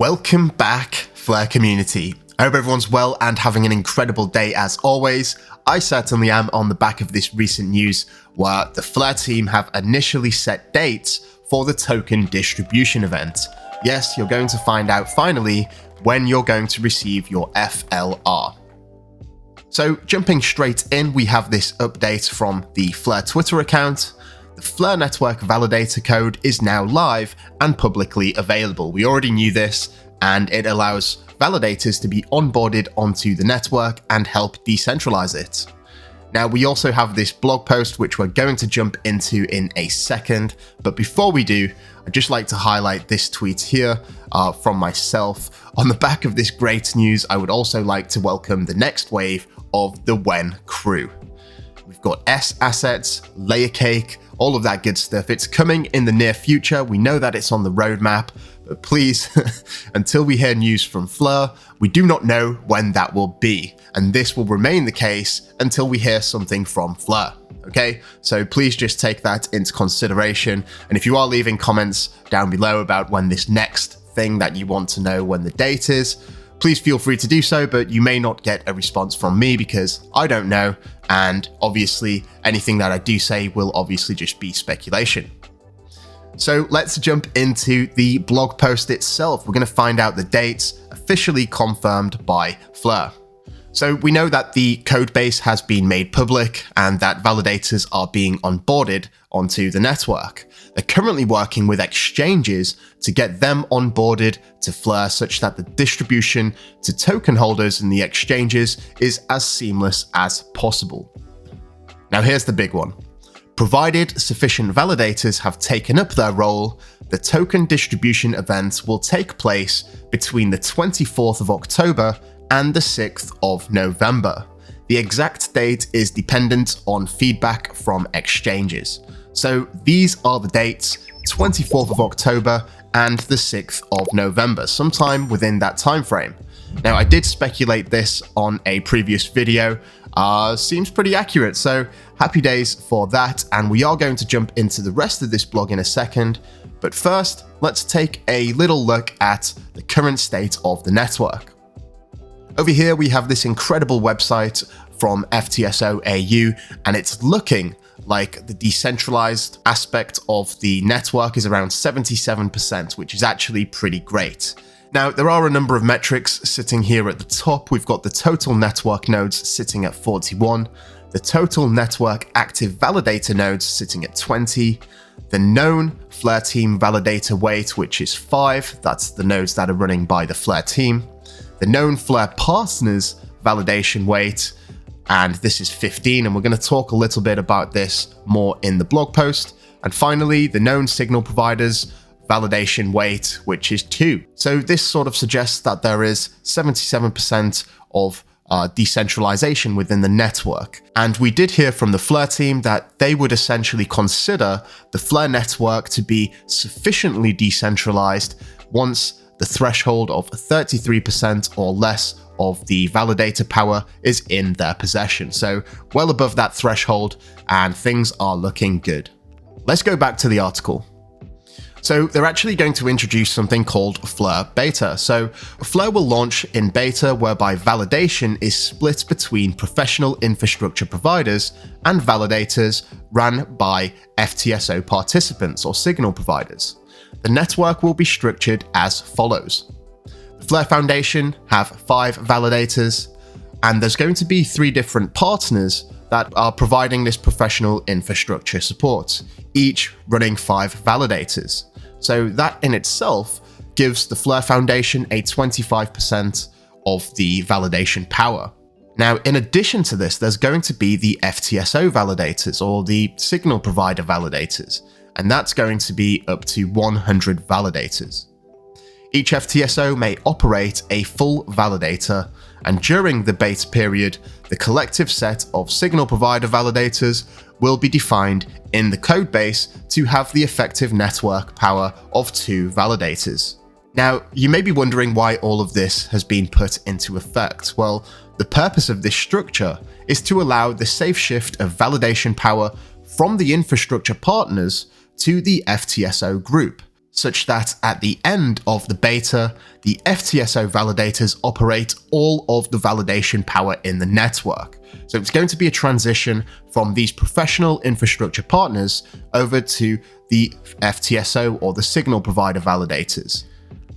Welcome back, FLR community. I hope everyone's well and having an incredible day as always. I certainly am on the back of this recent news where the FLR team have initially set dates for the token distribution event. Yes, you're going to find out finally when you're going to receive your FLR. So jumping straight in, we have this update from the FLR Twitter account. The FLR Network Validator code is now live and publicly available. We already knew this, and it allows validators to be onboarded onto the network and help decentralize it. Now, we also have this blog post which we're going to jump into in a second, but before we do, I'd just like to highlight this tweet here from myself. On the back of this great news, I would also like to welcome the next wave of the WEN crew. We've got S assets, layer cake, all of that good stuff. It's coming in the near future. We know that it's on the roadmap, but please, until we hear news from FLR, we do not know when that will be. And this will remain the case until we hear something from FLR. Okay, so please just take that into consideration. And if you are leaving comments down below about when this next thing that you want to know when the date is, please feel free to do so, but you may not get a response from me because I don't know. And obviously anything that I do say will obviously just be speculation. So let's jump into the blog post itself. We're going to find out the dates officially confirmed by FLR. So we know that the codebase has been made public and that validators are being onboarded onto the network. They're currently working with exchanges to get them onboarded to FLR such that the distribution to token holders in the exchanges is as seamless as possible. Now here's the big one. Provided sufficient validators have taken up their role, the token distribution event will take place between the 24th of October and the 6th of November. The exact date is dependent on feedback from exchanges. So these are the dates, 24th of October and the 6th of November, sometime within that time frame. Now, I did speculate this on a previous video, seems pretty accurate, so happy days for that, and we are going to jump into the rest of this blog in a second, but first, let's take a little look at the current state of the network. Over here, we have this incredible website from FTSO AU, and it's looking like the decentralized aspect of the network is around 77%, which is actually pretty great. Now, there are a number of metrics sitting here at the top. We've got the total network nodes sitting at 41, the total network active validator nodes sitting at 20, the known FLR team validator weight, which is 5, that's the nodes that are running by the FLR team, the known FLR partners validation weight, and this is 15, and we're going to talk a little bit about this more in the blog post. And finally, the known signal providers validation weight, which is 2. So this sort of suggests that there is 77% of decentralization within the network. And we did hear from the FLR team that they would essentially consider the FLR network to be sufficiently decentralized once the threshold of 33% or less of the validator power is in their possession. So well above that threshold, and things are looking good. Let's go back to the article. So they're actually going to introduce something called FLR Beta. So FLR will launch in beta, whereby validation is split between professional infrastructure providers and validators ran by FTSO participants or signal providers. The network will be structured as follows. The FLR Foundation have 5 validators, and there's going to be 3 different partners that are providing this professional infrastructure support, each running 5 validators. So that in itself gives the FLR Foundation a 25% of the validation power. Now, in addition to this, there's going to be the FTSO validators, or the signal provider validators, and that's going to be up to 100 validators. Each FTSO may operate a full validator, and during the beta period, the collective set of signal provider validators will be defined in the codebase to have the effective network power of 2 validators. Now, you may be wondering why all of this has been put into effect. Well, the purpose of this structure is to allow the safe shift of validation power from the infrastructure partners to the FTSO group. such that at the end of the beta, the FTSO validators operate all of the validation power in the network. So it's going to be a transition from these professional infrastructure partners over to the FTSO or the signal provider validators.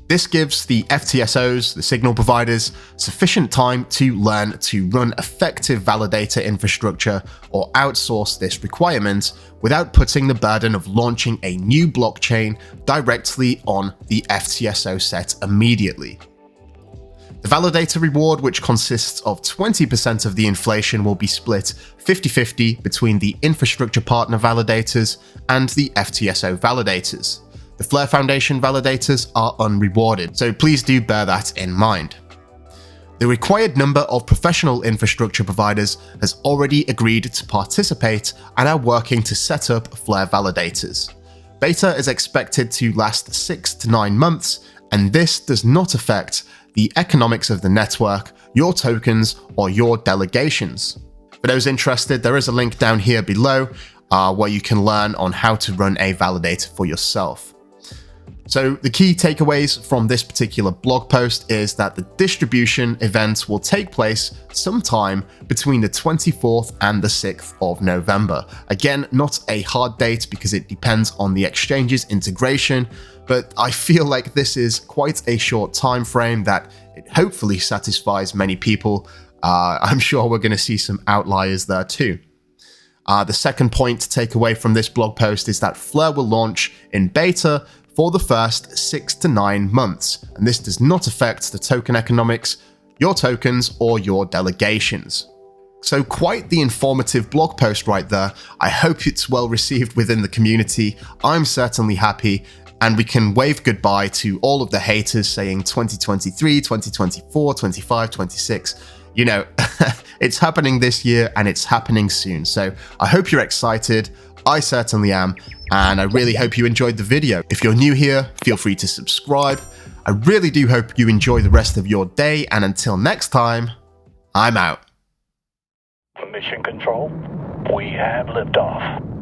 This gives the FTSOs, the signal providers, sufficient time to learn to run effective validator infrastructure or outsource this requirement without putting the burden of launching a new blockchain directly on the FTSO set immediately. The validator reward, which consists of 20% of the inflation, will be split 50-50 between the infrastructure partner validators and the FTSO validators. The FLR Foundation validators are unrewarded, so please do bear that in mind. The required number of professional infrastructure providers has already agreed to participate and are working to set up FLR validators. Beta is expected to last 6 to 9 months, and this does not affect the economics of the network, your tokens, or your delegations. For those interested, there is a link down here below where you can learn on how to run a validator for yourself. So the key takeaways from this particular blog post is that the distribution event will take place sometime between the 24th and the 6th of November. Again, not a hard date because it depends on the exchange's integration, but I feel like this is quite a short time frame that it hopefully satisfies many people. I'm sure we're going to see some outliers there too. The second point to take away from this blog post is that FLR will launch in beta for the first 6 to 9 months, and this does not affect the token economics, your tokens, or your delegations. So quite the informative blog post right there. I hope it's well received within the community. I'm certainly happy, and we can wave goodbye to all of the haters saying 2023, 2024, 25, 26. You know, it's happening this year and it's happening soon. So I hope you're excited. I certainly am, and I really hope you enjoyed the video. If you're new here, feel free to subscribe. I really do hope you enjoy the rest of your day, and until next time, I'm out. Mission Control, we have liftoff.